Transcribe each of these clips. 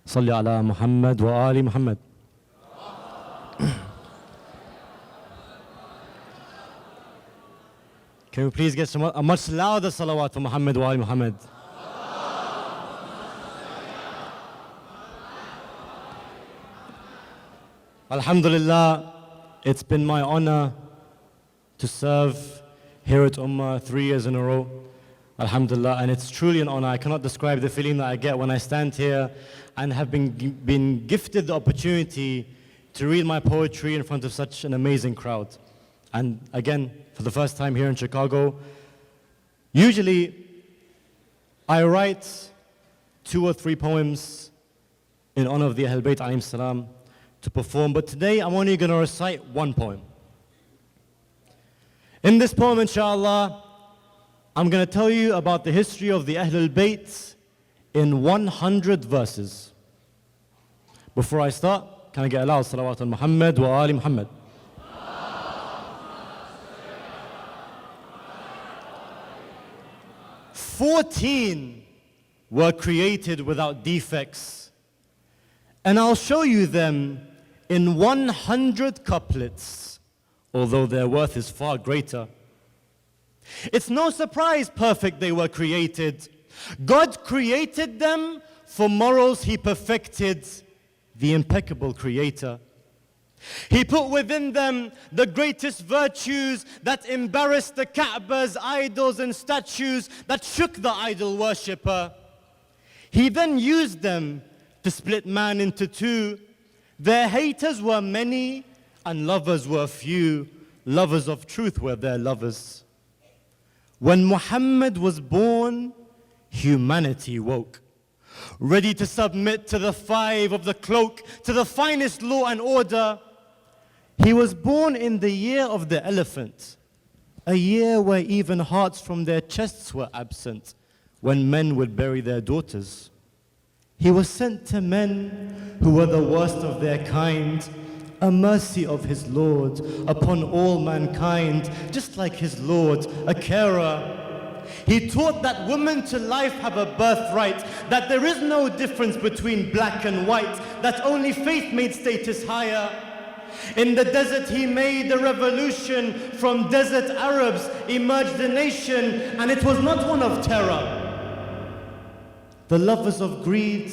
صل على محمد وآل محمد. Can we please get a much louder salawat for Muhammad wa Ali Muhammad? Alhamdulillah, it's been my honor to serve here at Ummah 3 years in a row. Alhamdulillah, and it's truly an honor. I cannot describe the feeling that I get when I stand here and have been gifted the opportunity to read my poetry in front of such an amazing crowd. And again, for the first time here in Chicago, usually I write 2 or 3 poems in honor of the Ahl Bayt alayhim salam to perform, but today I'm only going to recite 1 poem. In this poem, inshallah, I'm going to tell you about the history of the Ahlul Bayt in 100 verses. Before I start, can I get a loud salawat on Muhammad wa Ali Muhammad? "14 were created without defects, and I'll show you them in 100 couplets, although their worth is far greater. It's no surprise perfect they were created. God created them for morals he perfected, the impeccable creator. He put within them the greatest virtues that embarrassed the Ka'ba's idols and statues that shook the idol worshipper. He then used them to split man into 2. Their haters were many and lovers were few. Lovers of truth were their lovers. When Muhammad was born, humanity woke, ready to submit to the 5 of the cloak, to the finest law and order. He was born in the year of the elephant, a year where even hearts from their chests were absent, when men would bury their daughters. He was sent to men who were the worst of their kind, a mercy of his Lord upon all mankind, just like his Lord, a carer. He taught that women to life have a birthright, that there is no difference between black and white, that only faith made status higher. In the desert he made a revolution, from desert Arabs emerged a nation, and it was not one of terror. The lovers of greed,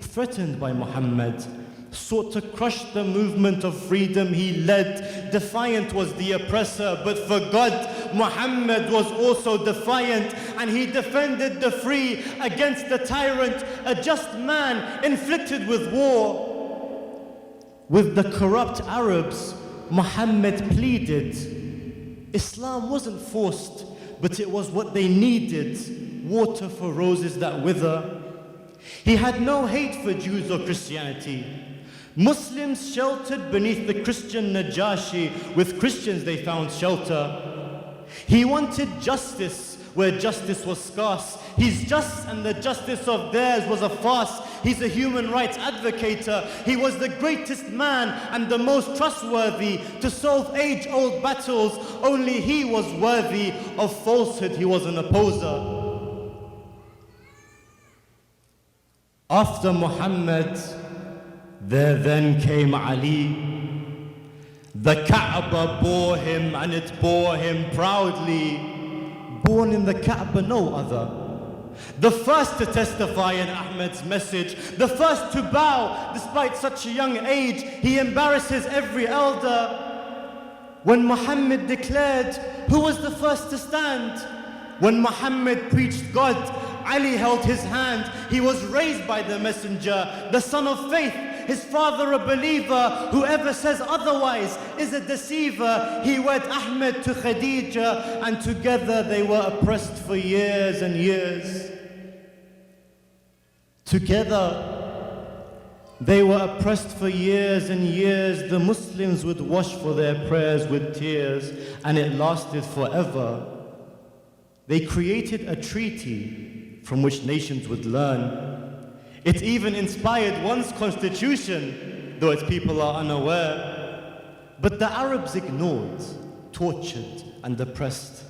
threatened by Muhammad, sought to crush the movement of freedom he led. Defiant was the oppressor, but for God, Muhammad was also defiant, and he defended the free against the tyrant, a just man inflicted with war. With the corrupt Arabs, Muhammad pleaded. Islam wasn't forced, but it was what they needed, water for roses that wither. He had no hate for Jews or Christianity. Muslims sheltered beneath the Christian Najashi, with Christians they found shelter. He wanted justice where justice was scarce. He's just, and the justice of theirs was a farce. He's a human rights advocator. He was the greatest man and the most trustworthy to solve age-old battles. Only he was worthy of falsehood. He was an opposer. After Muhammad, there then came Ali. The Kaaba bore him, and it bore him proudly. Born in the Kaaba, no other. The first to testify in Ahmed's message, the first to bow despite such a young age. He embarrasses every elder. When Muhammad declared, who was the first to stand? When Muhammad preached God, Ali held his hand. He was raised by the messenger, the son of faith, his father a believer. Whoever says otherwise is a deceiver. He wed Ahmed to Khadija, and together they were oppressed for years and years. Together they were oppressed for years and years. The Muslims would wash for their prayers with tears, and it lasted forever. They created a treaty from which nations would learn. It even inspired one's constitution, though its people are unaware. But the Arabs ignored, tortured, and oppressed.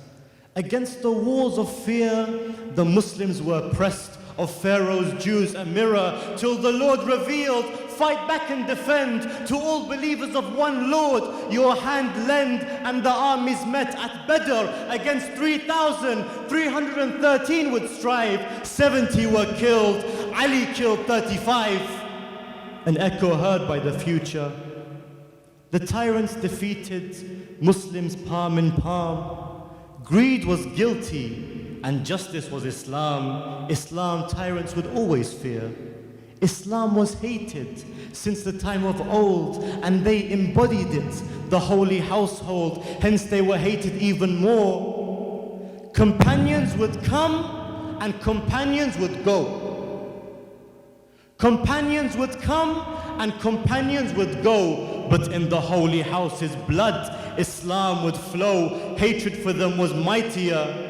Against the walls of fear, the Muslims were pressed. of Pharaoh's Jews a mirror, till the Lord revealed, fight back and defend. To all believers of one Lord, your hand lend. And the armies met at Badr against 3,313 would strive. 70 were killed, Ali killed 35. An echo heard by the future. The tyrants defeated, Muslims palm in palm. Greed was guilty and justice was Islam. Islam tyrants would always fear. Islam was hated since the time of old, and they embodied it, the holy household, hence they were hated even more. Companions would come and companions would go. Companions would come and companions would go, but in the holy house's blood, Islam would flow. Hatred for them was mightier.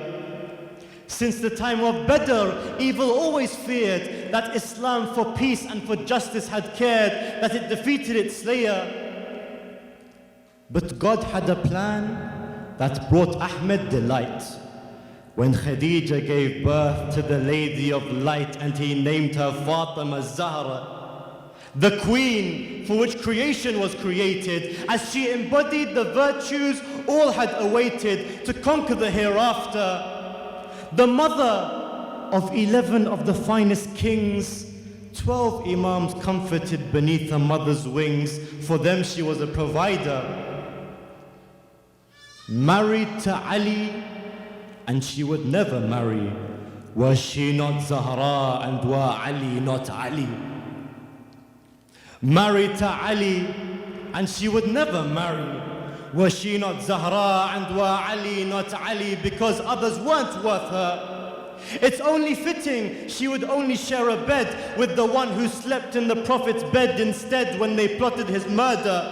Since the time of Badr, evil always feared that Islam for peace and for justice had cared, that it defeated its slayer. But God had a plan that brought Ahmed delight. When Khadija gave birth to the Lady of Light, and he named her Fatima Zahra, the queen for which creation was created, as she embodied the virtues all had awaited to conquer the hereafter. The mother of 11 of the finest kings, 12 imams comforted beneath her mother's wings. For them she was a provider. Married to Ali, and she would never marry. Was she not Zahra, and were Ali not Ali? Married to Ali, and she would never marry. Was she not Zahra, and were Ali not Ali? Because others weren't worth her. It's only fitting she would only share a bed with the one who slept in the Prophet's bed instead when they plotted his murder.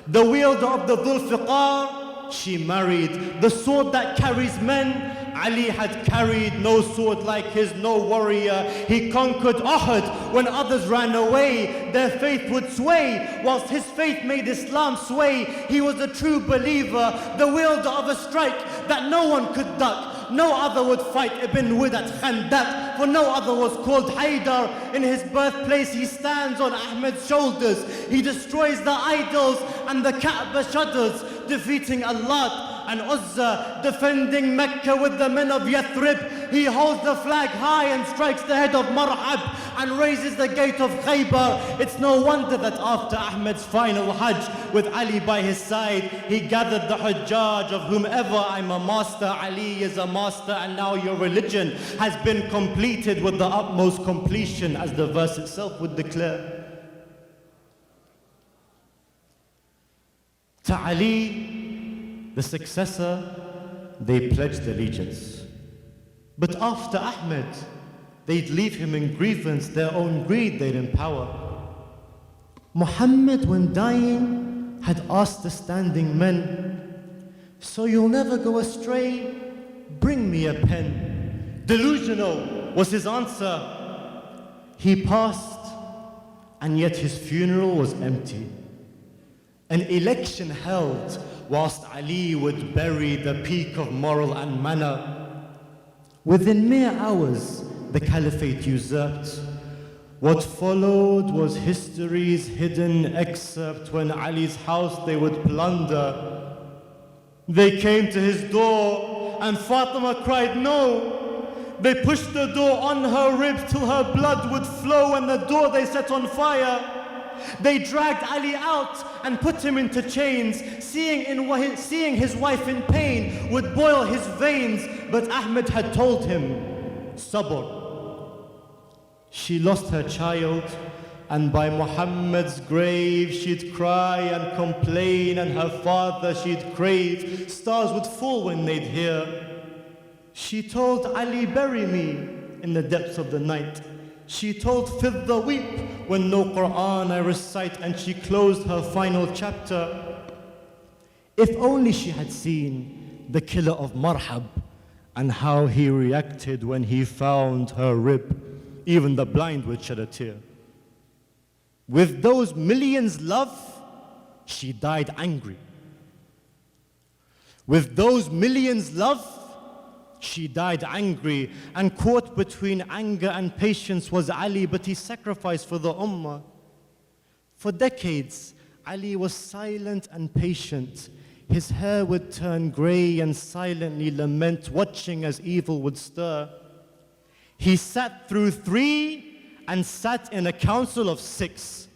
The wielder of the Dhul Fiqar, she married. The sword that carries men, Ali had carried. No sword like his, no warrior. He conquered Uhud when others ran away. Their faith would sway, whilst his faith made Islam sway. He was a true believer, the wielder of a strike that no one could duck. No other would fight Ibn Wid at Khandaq, for no other was called Haydar. In his birthplace he stands on Ahmed's shoulders. He destroys the idols and the Kaaba shudders, defeating Allah and Uzza, defending Mecca with the men of Yathrib. He holds the flag high and strikes the head of Marhab and raises the gate of Khaybar. It's no wonder that after Ahmed's final Hajj, with Ali by his side, he gathered the Hujjaj, of whomever I'm a master, Ali is a master, and now your religion has been completed with the utmost completion, as the verse itself would declare. To Ali, the successor, they pledged allegiance. But after Ahmed, they'd leave him in grievance, their own greed they'd empower. Muhammad, when dying, had asked the standing men, so you'll never go astray, bring me a pen. Delusional was his answer. He passed, and yet his funeral was empty. An election held whilst Ali would bury the peak of moral and manner. Within mere hours, the caliphate usurped. What followed was history's hidden excerpt. When Ali's house they would plunder, they came to his door and Fatima cried no. They pushed the door on her ribs till her blood would flow, and the door they set on fire. They dragged Ali out and put him into chains. Seeing his wife in pain would boil his veins. But Ahmed had told him, Sabr. She lost her child, and by Muhammad's grave she'd cry and complain, and her father she'd crave. Stars would fall when they'd hear. She told Ali, bury me in the depths of the night. She told Fidda, weep when no Quran I recite, and she closed her final chapter. If only she had seen the killer of Marhab and how he reacted when he found her rib, even the blind would shed a tear. With those millions love, she died angry. With those millions love, She died angry, and caught between anger and patience was Ali, but he sacrificed for the ummah. For decades, Ali was silent and patient. His hair would turn gray and silently lament, watching as evil would stir. He sat through 3 and sat in a council of 6.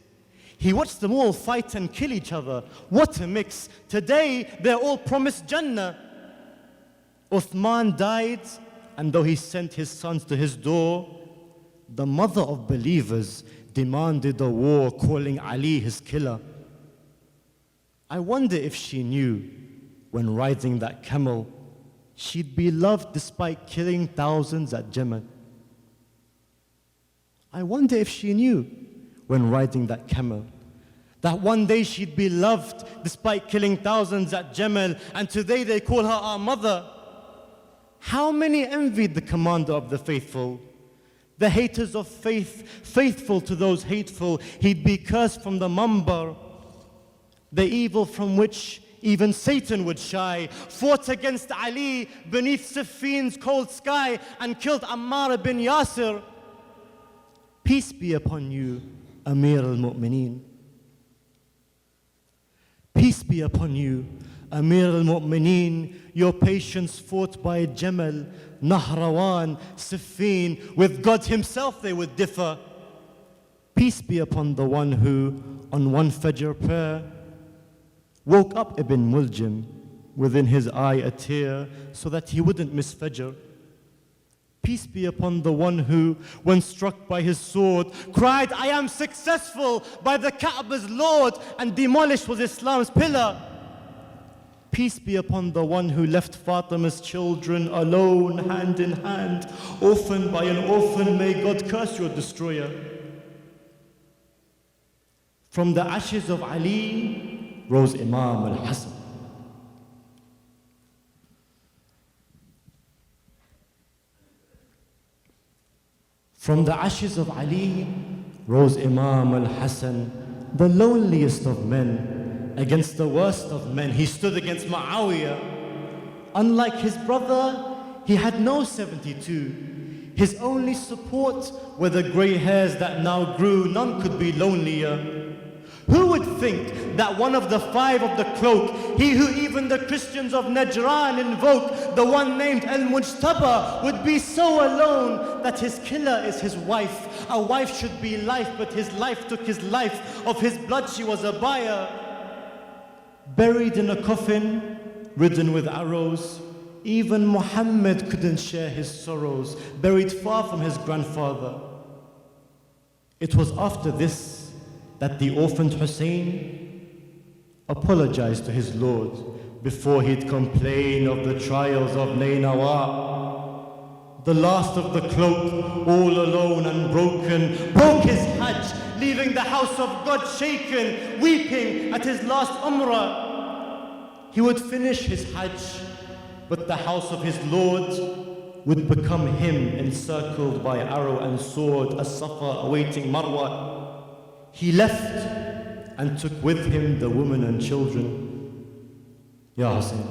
He watched them all fight and kill each other. What a mix. Today, they're all promised Jannah. Uthman died, and though he sent his sons to his door, the mother of believers demanded a war, calling Ali his killer. I wonder if she knew, when riding that camel, she'd be loved despite killing thousands at Jamal. I wonder if she knew, when riding that camel, that one day she'd be loved despite killing thousands at Jamal, and today they call her our mother. How many envied the commander of the faithful? The haters of faith, faithful to those hateful, he'd be cursed from the mambar. The evil from which even Satan would shy, fought against Ali beneath Siffin's cold sky and killed Ammar bin Yasir. Peace be upon you, Amir al-Mu'mineen. Peace be upon you, Amir al-Mu'mineen. Your patience fought by Jamal, Nahrawan, Siffin. With God himself they would differ. Peace be upon the one who, on one Fajr prayer, woke up Ibn Muljim, within his eye a tear, so that he wouldn't miss Fajr. Peace be upon the one who, when struck by his sword, cried, I am successful by the Ka'ba's Lord, and demolished was Islam's pillar. Peace be upon the one who left Fatima's children alone, hand in hand, orphaned by an orphan. May God curse your destroyer. From the ashes of Ali rose Imam al-Hasan. From the ashes of Ali rose Imam al-Hasan, the loneliest of men. Against the worst of men, he stood against Muawiyah. Unlike his brother, he had no 72. His only support were the grey hairs that now grew. None could be lonelier. Who would think that one of the 5 of the cloak, he who even the Christians of Najran invoke, the one named Al-Mujtaba, would be so alone that his killer is his wife? A wife should be life, but his life took his life. Of his blood she was a buyer. Buried in a coffin, ridden with arrows, even Muhammad couldn't share his sorrows, buried far from his grandfather. It was after this that the orphaned Hussein apologized to his Lord before he'd complain of the trials of Nainawa. The last of the cloak, all alone and broken, broke his Hajj, leaving the house of God shaken, weeping at his last Umrah. He would finish his Hajj, but the house of his Lord would become him, encircled by arrow and sword, as Safa awaiting Marwa. He left and took with him the women and children. Ya Hussein.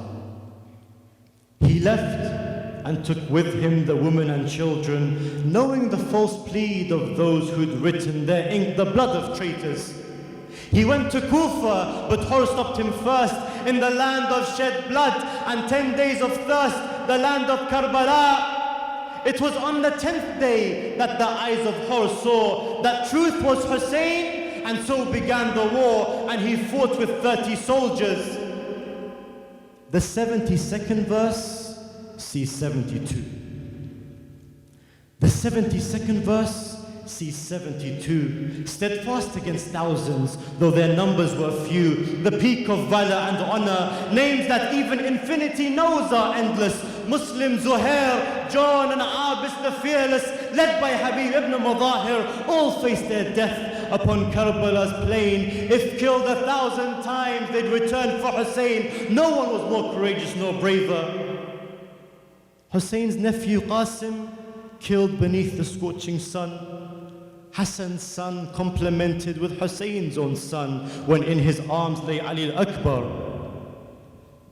He left and took with him the women and children, knowing the false plead of those who'd written their ink the blood of traitors. He went to Kufa, but Hor stopped him first, in the land of shed blood and 10 days of thirst, the land of Karbala. It was on the 10th day that the eyes of Hor saw that truth was Hussein, and so began the war, and he fought with 30 soldiers. The 72nd verse, see 72. The 72nd verse, see 72. Steadfast against thousands, though their numbers were few, the peak of valor and honor, names that even infinity knows are endless. Muslim, Zuhair, John and Abis the fearless, led by Habib ibn Mudahir, all faced their death upon Karbala's plain. If killed 1,000 times, they'd return for Hussein. No one was more courageous nor braver. Hussein's nephew Qasim, killed beneath the scorching sun. Hassan's son complimented with Hussein's own son when in his arms lay Ali al-Akbar.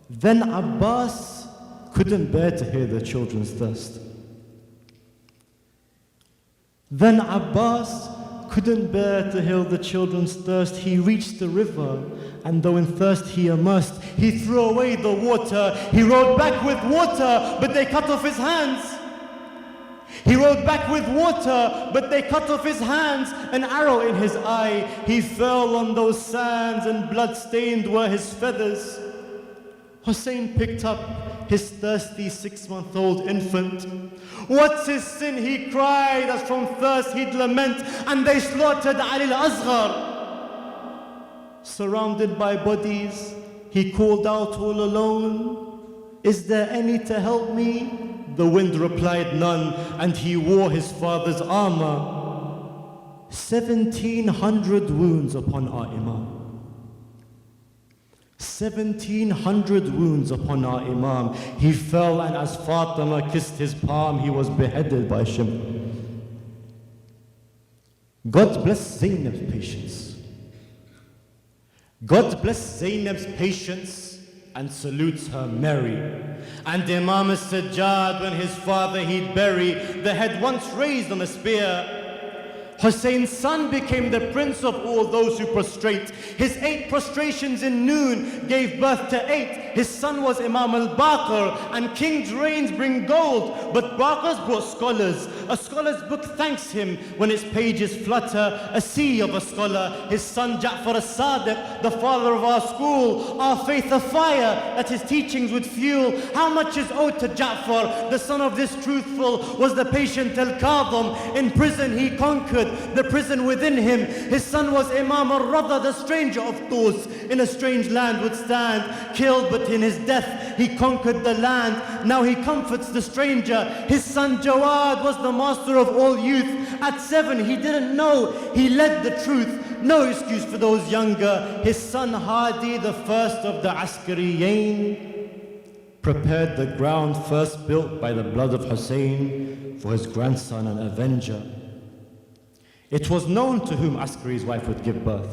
Then Abbas couldn't bear to hear their children's thirst. Then Abbas couldn't bear to hear the children's thirst. He reached the river, and though in thirst he immersed, he threw away the water. He rode back with water, but they cut off his hands. He rode back with water, but they cut off his hands. An arrow in his eye, he fell on those sands, and blood-stained were his feathers. Hussein picked up his thirsty 6-month-old infant. What's his sin, he cried, as from thirst he'd lament, and they slaughtered Ali al-Asghar. Surrounded by bodies, he called out all alone, is there any to help me? The wind replied, none, and he wore his father's armor. 1,700 wounds upon our Imam. 1,700 wounds upon our Imam. He fell, and as Fatima kissed his palm, he was beheaded by Shimr. God bless Zainab's patience. God bless Zainab's patience and salutes her Mary. And Imam as-Sajjad, when his father he'd bury, the head once raised on a spear, Hussein's son became the prince of all those who prostrate. His 8 prostrations in noon gave birth to 8. His son was Imam al-Baqir, and king's reigns bring gold, but Baqir's brought scholars. A scholar's book thanks him when its pages flutter, a sea of a scholar. His son Ja'far as-Sadiq, the father of our school, our faith a fire that his teachings would fuel. How much is owed to Ja'far, the son of this truthful, was the patient al-Kadhim. In prison he conquered the prison within him. His son was Imam al-Radha, the stranger of thoughts, in a strange land would stand, killed, but in his death he conquered the land. Now he comforts the stranger. His son Jawad was the master of all youth. At 7 he didn't know, he led the truth. No excuse for those younger. His son Hadi, the first of the Askariyain, prepared the ground first built by the blood of Hussein for his grandson and avenger. It was known to whom Askari's wife would give birth.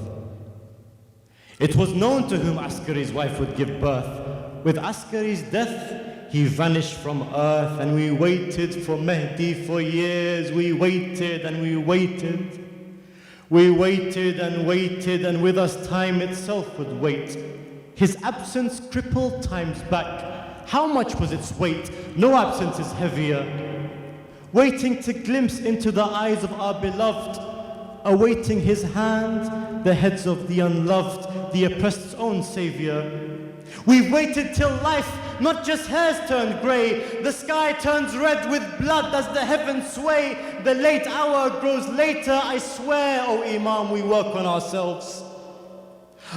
It was known to whom Askari's wife would give birth. With Askari's death, he vanished from earth, and we waited for Mehdi for years. We waited and we waited. We waited and waited, and with us time itself would wait. His absence crippled time's back. How much was its weight? No absence is heavier. Waiting to glimpse into the eyes of our beloved, awaiting his hand, the heads of the unloved, the oppressed's own savior. We've waited till life, not just hairs turned grey, the sky turns red with blood as the heavens sway. The late hour grows later. I swear, O Imam, we work on ourselves.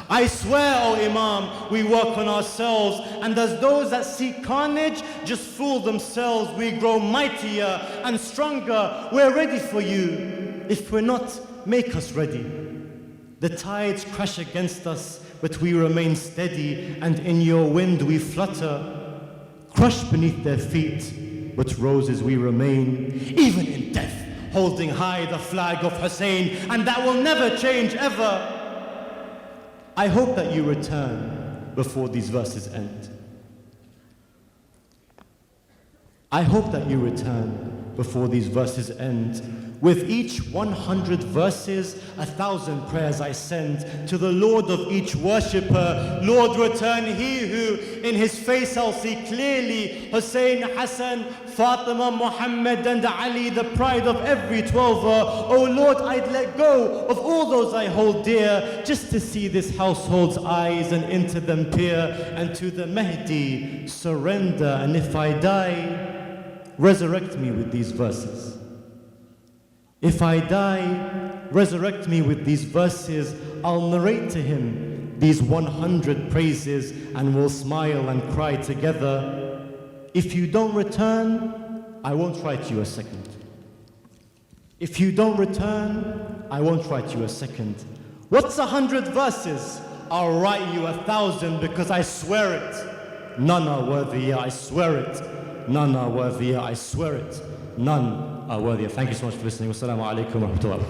I swear, O Imam, we work on ourselves, and as those that seek carnage just fool themselves, we grow mightier and stronger. We're ready for you. If we're not, make us ready. The tides crash against us, but we remain steady, and in your wind we flutter. Crushed beneath their feet, but roses we remain, even in death, holding high the flag of Hussein, and that will never change ever. I hope that you return before these verses end. I hope that you return before these verses end. With each 100 verses, 1,000 prayers I send to the Lord of each worshipper. Lord, return he who in his face I'll see clearly Hussein, Hassan, Fatima, Muhammad and Ali, the pride of every 12er. Oh Lord, I'd let go of all those I hold dear just to see this household's eyes and into them peer. And to the Mahdi surrender, and if I die, resurrect me with these verses. If I die, resurrect me with these verses. I'll narrate to him these 100 praises, and we'll smile and cry together. If you don't return, I won't write you a second. If you don't return, I won't write you a second. What's 100 verses? I'll write you 1,000, because I swear it. None are worthier, I swear it. None are worthier, I swear it. None are worthier. Thank you so much for listening. Wassalamu alaikum wa rahmatullah.